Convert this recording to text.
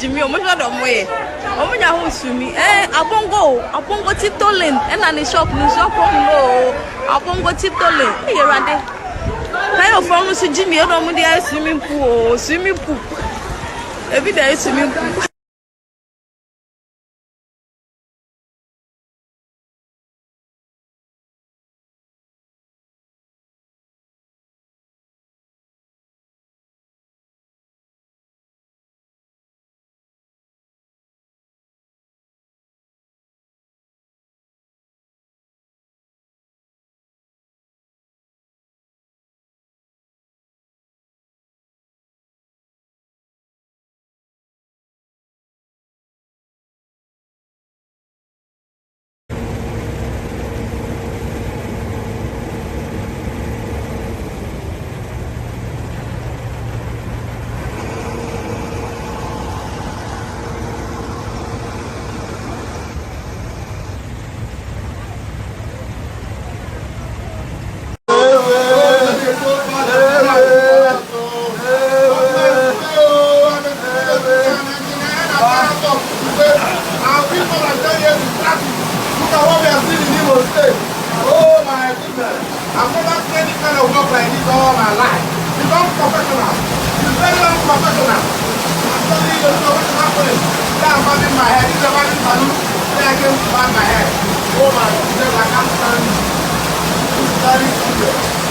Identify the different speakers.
Speaker 1: sumi o mo hwe do mo ye o mo nya ho sumi abongo tiptolen e na ni shop no abongo tiptolen e yerade kai o fo no so jimi e do mo dey swimming pool every day swimming pool.
Speaker 2: Oh my goodness. I've never seen any kind of work like this all my life. It's unprofessional. It's very unprofessional. I'm telling you, you know what's happening. I'm having my head. It's a having balloon. Then I came to my head. Oh my goodness, I can't stand it. It's very serious.